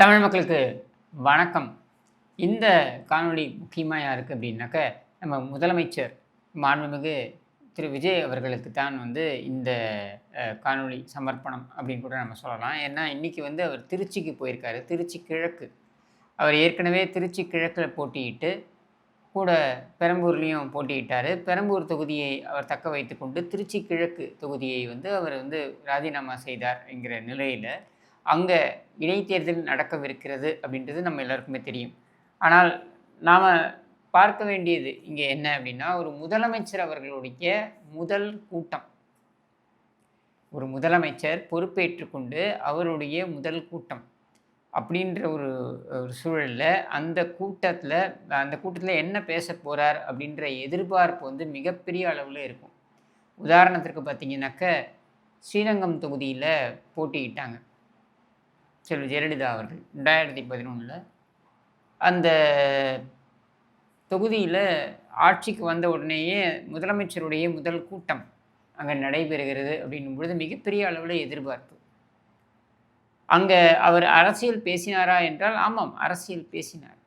தமிழ் மக்களுக்கு வணக்கம். இந்த காணொளி முக்கியமாக யாருக்கு அப்படின்னாக்க, நம்ம முதலமைச்சர் மாண்புமிகு திரு விஜய் அவர்களுக்கு தான் இந்த காணொளி சமர்ப்பணம் அப்படின்னு கூட நம்ம சொல்லலாம். ஏன்னா இன்றைக்கி அவர் திருச்சிக்கு போயிருக்காரு. திருச்சி கிழக்கு. அவர் ஏற்கனவே திருச்சி கிழக்கில் போட்டியிட்டு கூட பெரம்பூர்லேயும் போட்டியிட்டார். பெரம்பூர் தொகுதியை அவர் தக்க வைத்து கொண்டு திருச்சி கிழக்கு தொகுதியை அவர் ராஜினாமா செய்தார் என்கிற நிலையில் அங்கே இடைத்தேர்தல் நடக்கவிருக்கிறது அப்படின்றது நம்ம எல்லாருக்குமே தெரியும். ஆனால் நாம் பார்க்க வேண்டியது இங்கே என்ன அப்படின்னா, ஒரு முதலமைச்சர் அவர்களுடைய முதல் கூட்டம். ஒரு முதலமைச்சர் பொறுப்பேற்றுக்கொண்டு அவருடைய முதல் கூட்டம் அப்படின்ற ஒரு சூழலில் அந்த கூட்டத்தில் என்ன பேச போகிறார் அப்படின்ற எதிர்பார்ப்பு மிகப்பெரிய அளவில் இருக்கும். உதாரணத்திற்கு பார்த்திங்கனாக்க, ஸ்ரீரங்கம் தொகுதியில் போட்டியிட்டாங்க செல்வி ஜெயலலிதா அவர்கள் 2011. அந்த தொகுதியில் ஆட்சிக்கு வந்த உடனேயே முதலமைச்சருடைய முதல் கூட்டம் அங்கே நடைபெறுகிறது அப்படின்னும் பொழுது மிகப்பெரிய அளவில் எதிர்பார்ப்பு. அங்கே அவர் அரசியல் பேசினாரா என்றால் ஆமாம், அரசியல் பேசினார்.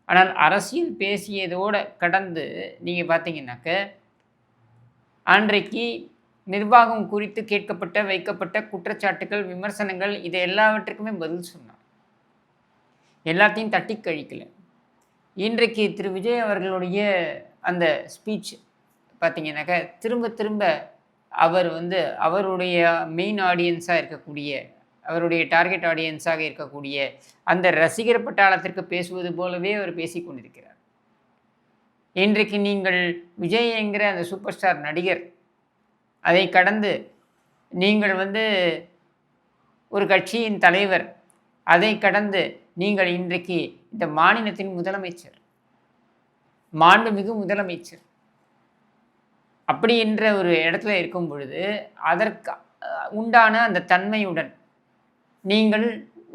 ஆனால் அரசியல் பேசியதோடு கடந்து நீங்கள் பார்த்தீங்கன்னாக்க, அன்றைக்கு நிர்வாகம் குறித்து வைக்கப்பட்ட குற்றச்சாட்டுகள், விமர்சனங்கள், இது எல்லாவற்றுக்குமே பதில் சொன்னார். எல்லாத்தையும் தட்டி கழிக்கல. இன்றைக்கு திரு விஜய் அவர்களுடைய அந்த ஸ்பீச் பார்த்தீங்கன்னாக்க, திரும்ப திரும்ப அவர் அவருடைய மெயின் ஆடியன்ஸாக இருக்கக்கூடிய, அவருடைய டார்கெட் ஆடியன்ஸாக இருக்கக்கூடிய அந்த ரசிகர் பட்டாளத்திற்கு பேசுவது போலவே அவர் பேசி கொண்டிருக்கிறார். இன்றைக்கு நீங்கள் விஜய் என்கிற அந்த சூப்பர் ஸ்டார் நடிகர், அதை கடந்து நீங்கள் ஒரு கட்சியின் தலைவர், அதை கடந்து நீங்கள் இன்றைக்கு இந்த மாநிலத்தின் முதலமைச்சர், மாண்புமிகு முதலமைச்சர் அப்படி என்ற ஒரு இடத்துல இருக்கும் பொழுது, அதற்கு உண்டான அந்த தன்மையுடன் நீங்கள்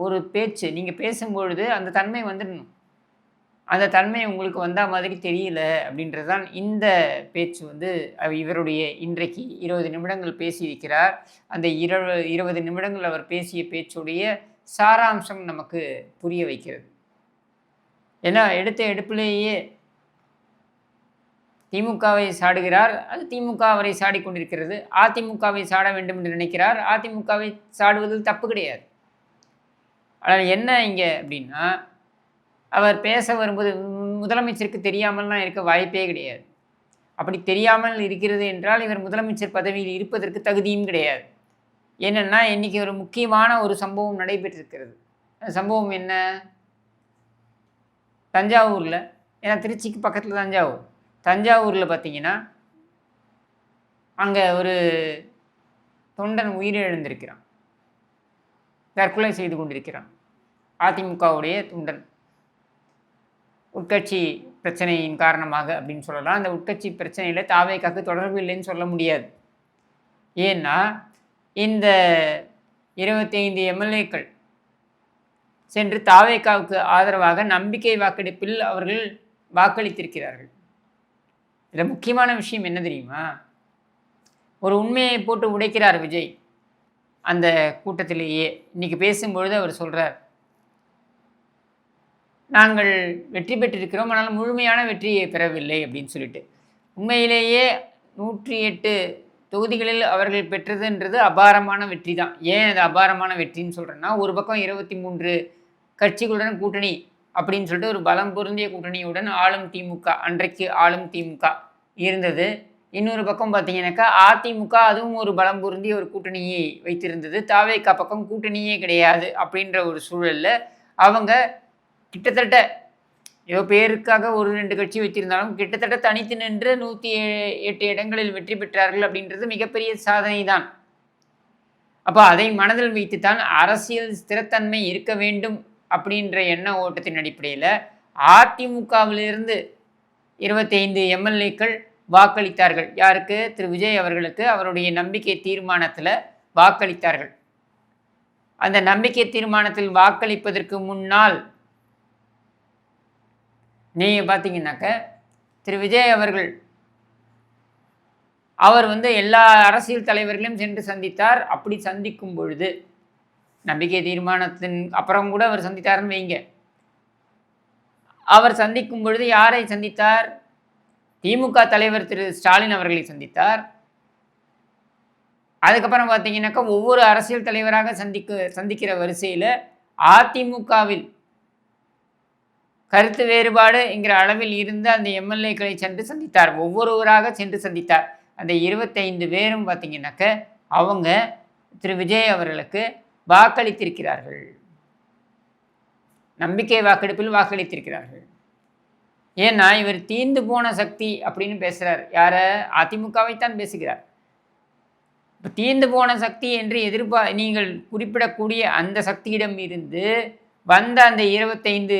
ஒரு பேச்சு, நீங்கள் பேசும்பொழுது அந்த தன்மை வந்துடணும். அந்த தன்மை உங்களுக்கு வந்த மாதிரி தெரியல அப்படின்றது தான் இந்த பேச்சு. இவருடைய இன்றைக்கு 20 நிமிடங்கள் பேசியிருக்கிறார். அந்த 20 நிமிடங்கள் அவர் பேசிய பேச்சுடைய சாராம்சம் நமக்கு புரிய வைக்கிறது. ஏன்னா எடுத்த எடுப்பிலேயே திமுகவை சாடுகிறார், அது திமுக அவரை சாடிக்கொண்டிருக்கிறது. அதிமுகவை சாட வேண்டும் என்று நினைக்கிறார், அதிமுகவை சாடுவதில் தப்பு கிடையாது. ஆனால் என்ன இங்கே அப்படின்னா, அவர் பேச வரும்போது முதலமைச்சருக்கு தெரியாமல்லாம் இருக்க வாய்ப்பே கிடையாது. அப்படி தெரியாமல் இருக்கிறது என்றால் இவர் முதலமைச்சர் பதவியில் இருப்பதற்கு தகுதியும் கிடையாது. என்னென்னா, இன்றைக்கி ஒரு முக்கியமான ஒரு சம்பவம் நடைபெற்றிருக்கிறது. அந்த சம்பவம் என்ன? தஞ்சாவூரில், ஏன்னா திருச்சிக்கு பக்கத்தில் தஞ்சாவூரில் பார்த்திங்கன்னா, அங்கே ஒரு தொண்டன் உயிரிழந்திருக்கிறான், தற்கொலை செய்து கொண்டிருக்கிறான். அதிமுகவுடைய தொண்டன், உட்கட்சி பிரச்சனையின் காரணமாக அப்படின்னு சொல்லலாம். அந்த உட்கட்சி பிரச்சனையில் தாவேக்காக்கு தொடர்பு இல்லைன்னு சொல்ல முடியாது. ஏன்னா இந்த 25 எம்எல்ஏக்கள் சென்று தாவேக்காவுக்கு ஆதரவாக நம்பிக்கை வாக்கெடுப்பில் அவர்கள் வாக்களித்திருக்கிறார்கள். இதில் முக்கியமான விஷயம் என்ன தெரியுமா? ஒரு உண்மையை போட்டு உடைக்கிறார் விஜய் அந்த கூட்டத்திலேயே. இன்றைக்கி பேசும்பொழுது அவர் சொல்கிறார், நாங்கள் வெற்றி பெற்றிருக்கிறோம், ஆனால் முழுமையான வெற்றியை பெறவில்லை அப்படின்னு சொல்லிட்டு. உண்மையிலேயே 108 தொகுதிகளில் அவர்கள் பெற்றதுன்றது அபாரமான வெற்றி தான். ஏன் அது அபாரமான வெற்றின்னு சொல்கிறேன்னா, ஒரு பக்கம் 23 கட்சிகளுடன் கூட்டணி அப்படின்னு சொல்லிட்டு ஒரு பலம் பொருந்திய கூட்டணியுடன் ஆளும் திமுக, அன்றைக்கு ஆளும் திமுக இருந்தது. இன்னொரு பக்கம் பார்த்தீங்கன்னாக்கா அதிமுக, அதுவும் ஒரு பலம் பொருந்திய ஒரு கூட்டணியை வைத்திருந்தது. தாவேக்கா பக்கம் கூட்டணியே கிடையாது. அப்படின்ற ஒரு சூழலில் அவங்க கிட்டத்தட்ட ஏதோ பேருக்காக 1-2 கட்சி வச்சிருந்தாலும் கிட்டத்தட்ட தனித்து நின்று 108 இடங்களில் வெற்றி பெற்றார்கள். அப்படின்றது மிகப்பெரிய சாதனை தான். அப்போ அதை மனதில் வைத்துத்தான் அரசியல் ஸ்திரத்தன்மை இருக்க வேண்டும் அப்படின்ற எண்ண ஓட்டத்தின் அடிப்படையில் அதிமுகவிலிருந்து 25 எம்எல்ஏக்கள் வாக்களித்தார்கள். யாருக்கு? திரு விஜய் அவர்களுக்கு அவருடைய நம்பிக்கை தீர்மானத்தில் வாக்களித்தார்கள். அந்த நம்பிக்கை தீர்மானத்தில் வாக்களிப்பதற்கு முன்னால் நீங்கள் பார்த்தீங்கன்னாக்க, திரு விஜய் அவர்கள் அவர் எல்லா அரசியல் தலைவர்களையும் சென்று சந்தித்தார். அப்படி சந்திக்கும் பொழுது நம்பிக்கை தீர்மானத்தின் அப்புறம் கூட அவர் சந்தித்தார்னு வைங்க. அவர் சந்திக்கும் பொழுது யாரை சந்தித்தார்? திமுக தலைவர் திரு ஸ்டாலின் அவர்களை சந்தித்தார். அதுக்கப்புறம் பார்த்தீங்கன்னாக்கா ஒவ்வொரு அரசியல் தலைவராக சந்திக்கிற வரிசையில் அதிமுகவில் கருத்து வேறுபாடு என்கிற அளவில் இருந்த அந்த எம்எல்ஏக்களை சென்று சந்தித்தார். ஒவ்வொருவராக சென்று சந்தித்தார். அந்த 25 பேரும் பார்த்தீங்கன்னாக்க அவங்க திரு விஜய் அவர்களுக்கு வாக்களித்திருக்கிறார்கள். நம்பிக்கை வாக்கெடுப்பில் வாக்களித்திருக்கிறார்கள். ஏன்னா இவர் தீர்ந்து போன சக்தி அப்படின்னு பேசுகிறார். யாரை? அதிமுகவைத்தான் பேசுகிறார். இப்போ தீர்ந்து போன சக்தி என்று நீங்கள் குறிப்பிடக்கூடிய அந்த சக்தியிடம் இருந்து வந்த அந்த 25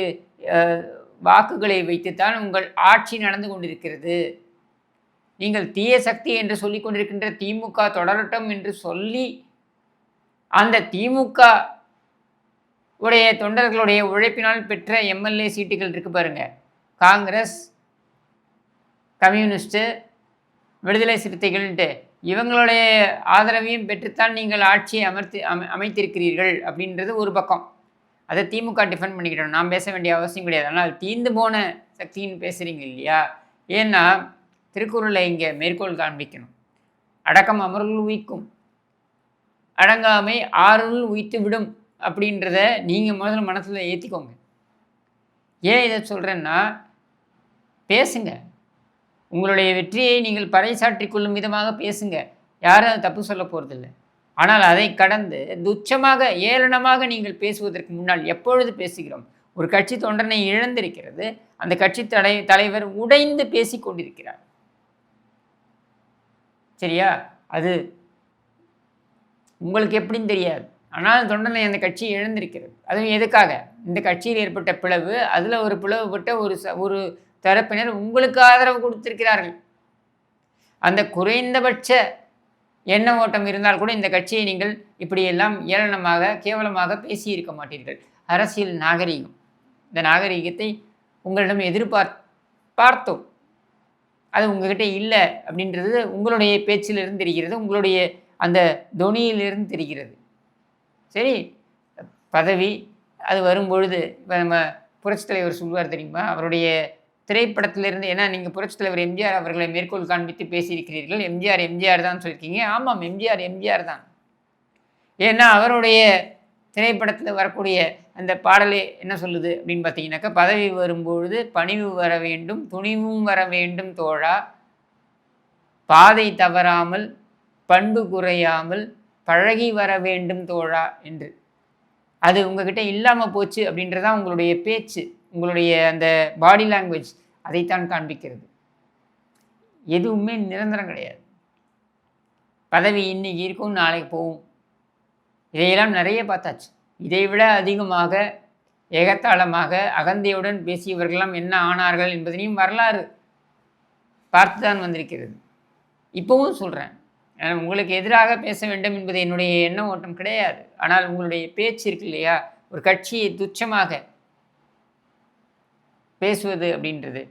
வாக்குகளை வைத்துத்தான் உங்கள் ஆட்சி நடந்து கொண்டிருக்கிறது. நீங்கள் தீய சக்தி என்று சொல்லி கொண்டிருக்கின்ற திமுக தொடரட்டும் என்று சொல்லி அந்த திமுக உடைய தொண்டர்களுடைய உழைப்பினால் பெற்ற எம்எல்ஏ சீட்டுகள் இருக்கு பாருங்க. காங்கிரஸ், கம்யூனிஸ்ட்டு, விடுதலை சிறுத்தைகள்ன்ட்டு இவங்களுடைய ஆதரவையும் பெற்றுத்தான் நீங்கள் ஆட்சியை அமைத்திருக்கிறீர்கள் அப்படின்றது ஒரு பக்கம். அதை திமுக டிஃபெண்ட் பண்ணிக்கிட்டோம். நான் பேச வேண்டிய அவசியம் கிடையாது. ஆனால் தீர்ந்து போன சக்தின்னு பேசுகிறீங்க இல்லையா? ஏன்னா திருக்குறளை இங்கே மேற்கோள் காண்பிக்கணும். அடக்கம் அமருள் உய்க்கும், அடங்காமை ஆறுள் உய்த்து விடும் அப்படின்றத நீங்கள் முதல்ல மனசில் ஏற்றிக்கோங்க. ஏன் இதை சொல்கிறேன்னா, பேசுங்க. உங்களுடைய வெற்றியை நீங்கள் பறைசாற்றி கொள்ளும் விதமாக பேசுங்க. யாரும் அதை தப்பு சொல்ல போகிறதில்லை. ஆனால் அதை கடந்து துச்சமாக ஏளனமாக நீங்கள் பேசுவதற்கு முன்னால் எப்பொழுது பேசுகிறோம்? ஒரு கட்சி தொண்டனை இழந்திருக்கிறது. அந்த கட்சி தலைவர் உடைந்து பேசி கொண்டிருக்கிறார். சரியா? அது உங்களுக்கு எப்படின்னு தெரியாது. ஆனால் தொண்டனை அந்த கட்சி இழந்திருக்கிறது. அதுவும் எதுக்காக? இந்த கட்சியில் ஏற்பட்ட பிளவு, அதில் ஒரு பிளவுபட்ட ஒரு தரப்பினர் உங்களுக்கு ஆதரவு கொடுத்திருக்கிறார்கள். அந்த குறைந்தபட்ச எண்ண ஓட்டம் இருந்தால் கூட இந்த கட்சியை நீங்கள் இப்படியெல்லாம் ஏளனமாக கேவலமாக பேசியிருக்க மாட்டீர்கள். அரசியல் நாகரீகம், இந்த நாகரீகத்தை உங்களிடம் பார்த்தோம். அது உங்ககிட்ட இல்லை அப்படின்றது உங்களுடைய பேச்சிலிருந்து தெரிகிறது, உங்களுடைய அந்த தொனியிலிருந்து தெரிகிறது. சரி, பதவி அது வரும்பொழுது இப்போ நம்ம புரட்சித் தலைவர் சொல்வார் தெரியுமா? அவருடைய திரைப்படத்திலிருந்து, ஏன்னா நீங்கள் புரட்சித் தலைவர் எம்ஜிஆர் அவர்களை மேற்கோள் காண்பித்து பேசியிருக்கிறீர்கள். எம்ஜிஆர் தான் சொல்லியிருக்கீங்க. ஆமாம், எம்ஜிஆர் தான். ஏன்னா அவருடைய திரைப்படத்தில் வரக்கூடிய அந்த பாடலே என்ன சொல்லுது அப்படின்னு பார்த்தீங்கன்னாக்கா, பதவி வரும்பொழுது பணிவு வர வேண்டும், துணிவும் வர வேண்டும் தோழா, பாதை தவறாமல் பண்பு குறையாமல் பழகி வர வேண்டும் தோழா என்று. அது உங்ககிட்ட இல்லாமல் போச்சு அப்படின்றதான் உங்களுடைய பேச்சு, உங்களுடைய அந்த பாடி லாங்குவேஜ் அதைத்தான் காண்பிக்கிறது. எதுவுமே நிரந்தரம் கிடையாது. பதவி இன்னைக்கு இருக்கும், நாளைக்கு போகும். இதையெல்லாம் நிறைய பார்த்தாச்சு. இதை விட அதிகமாக ஏகத்தாளமாக அகந்தையுடன் பேசியவர்களெல்லாம் என்ன ஆனார்கள் என்பதனையும் வரலாறு பார்த்து தான் வந்திருக்கிறது. இப்போவும் சொல்கிறேன், உங்களுக்கு எதிராக பேச வேண்டும் என்பது என்னுடைய எண்ண ஓட்டம் கிடையாது. ஆனால் உங்களுடைய பேச்சு இருக்கு இல்லையா, ஒரு கட்சியை துச்சமாக பேசுவது அப்படின்றது,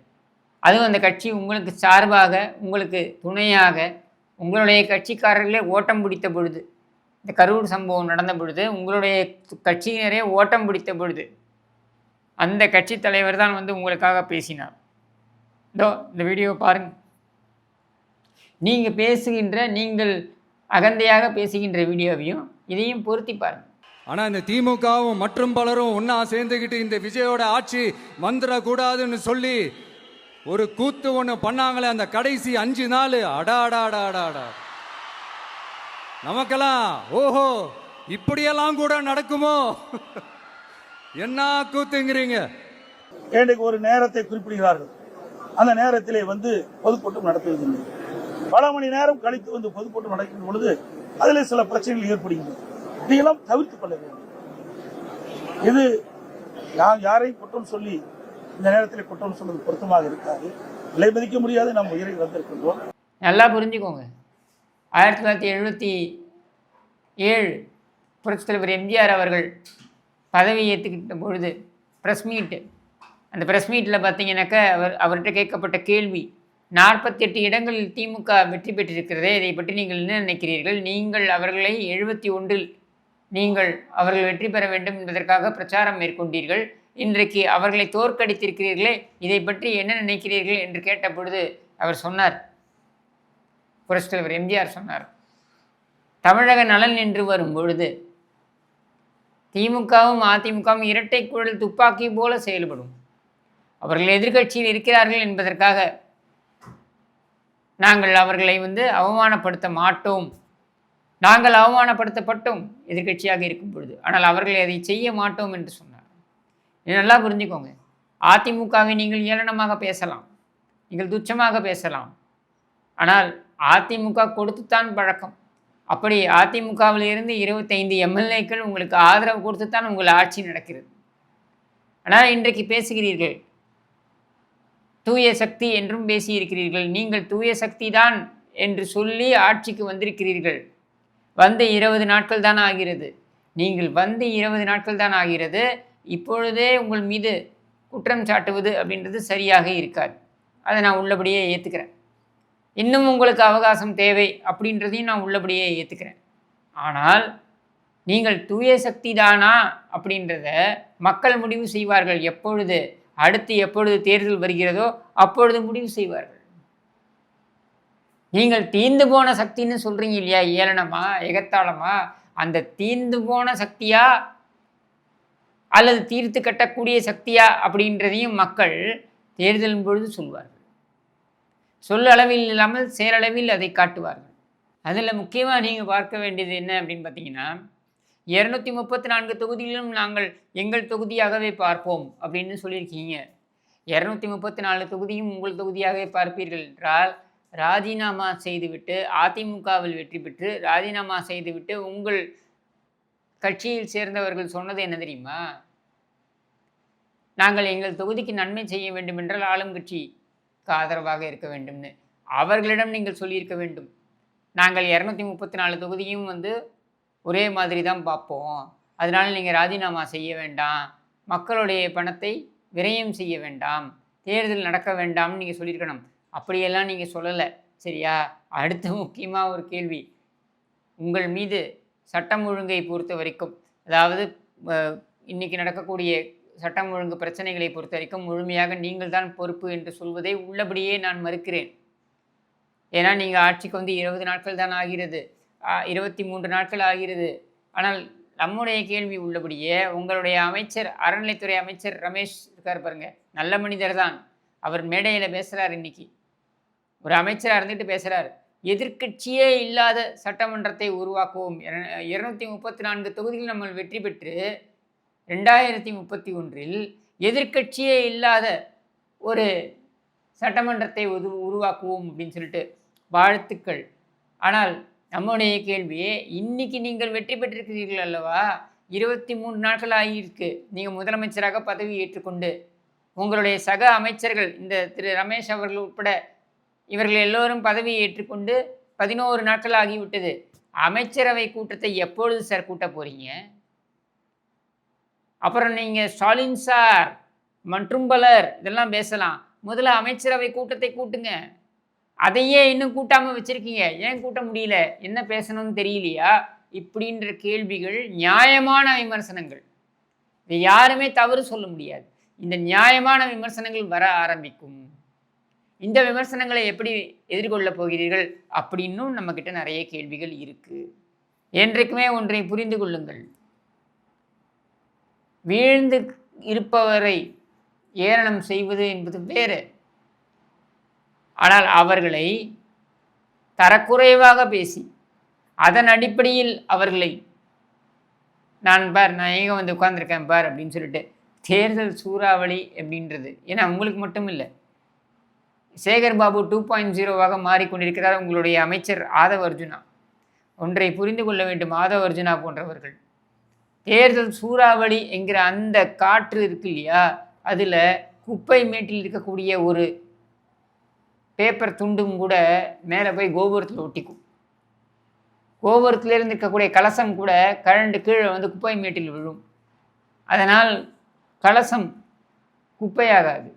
அதுவும் அந்த கட்சி உங்களுக்கு சார்பாக, உங்களுக்கு துணையாக, உங்களுடைய கட்சிக்காரர்களே ஓட்டம் பிடித்த பொழுது, இந்த கரூர் சம்பவம் நடந்த பொழுது உங்களுடைய கட்சியினரே ஓட்டம் பிடித்த பொழுது அந்த கட்சி தலைவர் தான் வந்து உங்களுக்காக பேசினார். இந்த வீடியோ பாருங்கள். நீங்கள் அகந்தையாக பேசுகின்ற வீடியோவையும் இதையும் பொருத்தி பாருங்கள். ஆனால் இந்த திமுகவும் மற்றும் பலரும் ஒன்றா சேர்ந்துக்கிட்டு இந்த விஜயோட ஆட்சி வந்துடக்கூடாதுன்னு சொல்லி ஒரு கூத்து ஒன்று பண்ணாங்களே, அந்த கடைசி 5 நாள் அடாடாடாடாடா, நமக்கெல்லாம் ஓஹோ இப்படியெல்லாம் கூட நடக்குமோ, என்ன கூத்துங்கிறீங்க. இன்றைக்கு ஒரு நேரத்தை குறிப்பிடுகிறார்கள். அந்த நேரத்திலே வந்து பொதுக்கூட்டம் நடத்துவதில்லை. பல மணி நேரம் கழித்து வந்து பொதுக்கூட்டம் நடக்கும் பொழுது அதில் சில பிரச்சனைகள் ஏற்படுகின்றன. இதையெல்லாம் தவிர்த்துக் கொள்ள வேண்டும். இது யாரையும் குற்றம் சொல்லி இந்த நேரத்தில் குற்றம் சொல்வது பொருத்தமாக இருக்காது. விலை மதிக்க முடியாது. நாம் உயிரை வந்திருக்கின்றோம். நல்லா புரிஞ்சுக்கோங்க. 1977 புரட்சித் தலைவர் எம்ஜிஆர் அவர்கள் பதவி ஏற்றுக்கிட்ட பொழுது ப்ரெஸ் மீட்டு, அந்த ப்ரெஸ் மீட்டில் பார்த்தீங்கன்னாக்கா அவர்கிட்ட கேட்கப்பட்ட கேள்வி, 48 இடங்களில் திமுக வெற்றி பெற்றிருக்கிறதே, இதை பற்றி நீங்கள் என்ன நினைக்கிறீர்கள்? நீங்கள் அவர்களை 71 நீங்கள் அவர்கள் வெற்றி பெற வேண்டும் என்பதற்காக பிரச்சாரம் மேற்கொண்டீர்கள். இன்றைக்கு அவர்களை தோற்கடித்திருக்கிறீர்களே, இதை பற்றி என்ன நினைக்கிறீர்கள் என்று கேட்ட பொழுது அவர் சொன்னார், புரட்சித் தலைவர் எம்ஜிஆர் சொன்னார், தமிழக நலன் என்று வரும் பொழுது திமுகவும் அதிமுகவும் இரட்டை குழல் துப்பாக்கி போல செயல்படும். அவர்கள் எதிர்க்கட்சியில் இருக்கிறார்கள் என்பதற்காக நாங்கள் அவர்களை அவமானப்படுத்த மாட்டோம். நாங்கள் அவமானப்படுத்தப்பட்டோம் எதிர்க்கட்சியாக இருக்கும் பொழுது, ஆனால் அவர்களை அதை செய்ய மாட்டோம் என்று சொன்னார். இது நல்லா புரிஞ்சுக்கோங்க. அதிமுகவை நீங்கள் ஏளனமாக பேசலாம், நீங்கள் துச்சமாக பேசலாம், ஆனால் அதிமுக கொடுத்துத்தான் பழக்கம். அப்படி அதிமுகவில் இருந்து 25 எம்எல்ஏக்கள் உங்களுக்கு ஆதரவு கொடுத்துத்தான் உங்கள் ஆட்சி நடக்கிறது. ஆனால் இன்றைக்கு பேசுகிறீர்கள், தூய சக்தி என்றும் பேசியிருக்கிறீர்கள். நீங்கள் தூய சக்தி தான் என்று சொல்லி ஆட்சிக்கு வந்திருக்கிறீர்கள். வந்து 20 நாட்கள் தான் ஆகிறது. நீங்கள் வந்து 20 நாட்கள் தான் ஆகிறது. இப்பொழுதே உங்கள் மீது குற்றம் சாட்டுவது அப்படின்றது சரியாக இருக்காது. அதை நான் உள்ளபடியே ஏற்றுக்கிறேன். இன்னும் உங்களுக்கு அவகாசம் தேவை அப்படின்றதையும் நான் உள்ளபடியே ஏற்றுக்கிறேன். ஆனால் நீங்கள் தூய சக்தி தானா அப்படின்றத மக்கள் முடிவு செய்வார்கள். எப்பொழுது அடுத்து எப்பொழுது தேர்தல் வருகிறதோ அப்பொழுது முடிவு செய்வார்கள். நீங்கள் தீர்ந்து போன சக்தின்னு சொல்கிறீங்க இல்லையா, ஏளனமா எகத்தாளமா, அந்த தீர்ந்து போன சக்தியா அல்லது தீர்த்து கட்டக்கூடிய சக்தியா அப்படின்றதையும் மக்கள் தேர்தலின் பொழுது சொல்வார்கள். சொல்லளவில் இல்லாமல் செயலளவில் அதை காட்டுவார்கள். அதில் முக்கியமாக நீங்கள் பார்க்க வேண்டியது என்ன அப்படின்னு பார்த்தீங்கன்னா, 234 தொகுதியிலும் நாங்கள் எங்கள் தொகுதியாகவே பார்ப்போம் அப்படின்னு சொல்லியிருக்கீங்க. 234 தொகுதியும் உங்கள் தொகுதியாகவே பார்ப்பீர்கள் என்றால் ராஜினாமா செய்துவிட்டு அதிமுகவில் வெற்றி பெற்று ராஜினாமா செய்துவிட்டு உங்கள் கட்சியில் சேர்ந்தவர்கள் சொன்னது என்ன தெரியுமா, நாங்கள் எங்கள் தொகுதிக்கு நன்மை செய்ய வேண்டும் என்றால் ஆளும் கட்சிக்கு ஆதரவாக இருக்க வேண்டும்னு அவர்களிடம் நீங்கள் சொல்லியிருக்க வேண்டும். நாங்கள் 234 தொகுதியும் ஒரே மாதிரி தான் பார்ப்போம், அதனால் நீங்கள் ராஜினாமா செய்ய வேண்டாம், மக்களுடைய பணத்தை விரயம் செய்ய வேண்டாம், தேர்தல் நடக்க வேண்டாம்னு நீங்கள் சொல்லியிருக்கணும். அப்படியெல்லாம் நீங்கள் சொல்லலை, சரியா? அடுத்த முக்கியமாக ஒரு கேள்வி, உங்கள் மீது சட்டம் ஒழுங்கை பொறுத்த வரைக்கும், அதாவது இன்றைக்கி நடக்கக்கூடிய சட்டம் ஒழுங்கு பிரச்சனைகளை பொறுத்த வரைக்கும் முழுமையாக நீங்கள் தான் பொறுப்பு என்று சொல்வதை உள்ளபடியே நான் மறுக்கிறேன். ஏன்னா நீங்கள் ஆட்சிக்கு 20 நாட்கள் தான் ஆகிறது, 23 நாட்கள் ஆகிறது. ஆனால் நம்முடைய கேள்வி உள்ளபடியே உங்களுடைய அமைச்சர், அறநிலைத்துறை அமைச்சர் ரமேஷ் இருக்கார் பாருங்க, நல்ல மனிதர் தான். அவர் மேடையில் பேசுகிறார், இன்னைக்கு ஒரு அமைச்சராக இருந்துட்டு பேசுகிறார், எதிர்க்கட்சியே இல்லாத சட்டமன்றத்தை உருவாக்குவோம். 234 தொகுதிகள் நம்ம வெற்றி பெற்று 2031 எதிர்க்கட்சியே இல்லாத ஒரு சட்டமன்றத்தை உருவாக்குவோம் அப்படின்னு சொல்லிட்டு வாழ்த்துக்கள். ஆனால் நம்முடைய கேள்வியே, இன்னைக்கு நீங்கள் வெற்றி பெற்றிருக்கிறீர்கள் அல்லவா, 23 நாட்கள் ஆகியிருக்கு நீங்கள் முதலமைச்சராக பதவி ஏற்றுக்கொண்டு. உங்களுடைய சக அமைச்சர்கள் இந்த திரு ரமேஷ் அவர்கள் உட்பட இவர்கள் எல்லோரும் பதவியை ஏற்றுக்கொண்டு 11 நாட்கள் ஆகிவிட்டது. அமைச்சரவை கூட்டத்தை எப்பொழுது சார் கூட்ட போகிறீங்க? அப்புறம் நீங்கள் ஸ்டாலின் சார் மற்றும் பலர் இதெல்லாம் பேசலாம், முதல்ல அமைச்சரவை கூட்டத்தை கூட்டுங்க. அதையே இன்னும் கூட்டாமல் வச்சுருக்கீங்க, ஏன் கூட்ட முடியல, என்ன பேசணும்னு தெரியலையா? இப்படின்ற கேள்விகள் நியாயமான விமர்சனங்கள், இதை யாருமே தவறு சொல்ல முடியாது. இந்த நியாயமான விமர்சனங்கள் வர ஆரம்பிக்கும். இந்த விமர்சனங்களை எப்படி எதிர்கொள்ள போகிறீர்கள் அப்படின்னும் நம்மக்கிட்ட நிறைய கேள்விகள் இருக்குது. என்றைக்குமே ஒன்றை புரிந்து கொள்ளுங்கள், வீழ்ந்து இருப்பவரை ஏளனம் செய்வது என்பது வேறு. ஆனால் அவர்களை தரக்குறைவாக பேசி அதன் அடிப்படையில் அவர்களை நான் எங்கே உட்கார்ந்துருக்கேன் பார் அப்படின்னு சொல்லிட்டு தேர்தல் சூறாவளி அப்படின்றது, ஏன்னா உங்களுக்கு மட்டும் இல்லை, சேகர் பாபு 2.0 மாறிக்கொண்டிருக்கிறார் உங்களுடைய அமைச்சர் ஆதவ அர்ஜுனா. ஒன்றை புரிந்து கொள்ள வேண்டும், ஆதவ அர்ஜுனா போன்றவர்கள் தேர்தல் சூறாவளி என்கிற அந்த காற்று இருக்கு இல்லையா, அதில் குப்பை மேட்டில் இருக்கக்கூடிய ஒரு பேப்பர் துண்டும் கூட மேலே போய் கோபுரத்தில் ஒட்டிக்கும். கோபுரத்திலிருந்து இருக்கக்கூடிய கலசம் கூட கழண்டு கீழே குப்பை மேட்டில் விழும். அதனால் கலசம் குப்பையாகாது,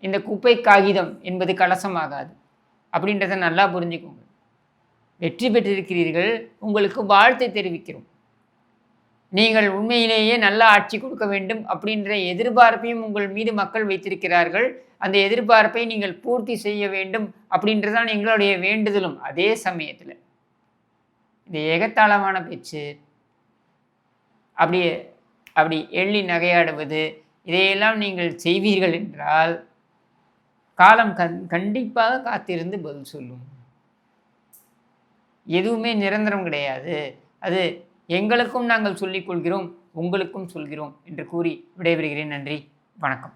இந்த குப்பை காகிதம் என்பது கலசம் ஆகாது அப்படின்றத நல்லா புரிஞ்சுக்கோங்க. வெற்றி பெற்றிருக்கிறீர்கள், உங்களுக்கு வாழ்த்தை தெரிவிக்கிறோம். நீங்கள் உண்மையிலேயே நல்ல ஆட்சி கொடுக்க வேண்டும் அப்படின்ற எதிர்பார்ப்பையும் உங்கள் மீது மக்கள் வைத்திருக்கிறார்கள். அந்த எதிர்பார்ப்பை நீங்கள் பூர்த்தி செய்ய வேண்டும் அப்படின்றதான் எங்களுடைய வேண்டுதலும். அதே சமயத்தில் இந்த ஏகத்தாளமான பேச்சு, அப்படியே அப்படி எள்ளி நகையாடுவது, இதையெல்லாம் நீங்கள் செய்வீர்கள் என்றால் காலம் கண்டிப்பாக காத்திருந்து பதில் சொல்லும். எதுவுமே நிரந்தரம் கிடையாது. அது எங்களுக்கும் நாங்கள் சொல்லிக் கொள்கிறோம், உங்களுக்கும் சொல்கிறோம் என்று கூறி விடைபெறுகிறேன். நன்றி, வணக்கம்.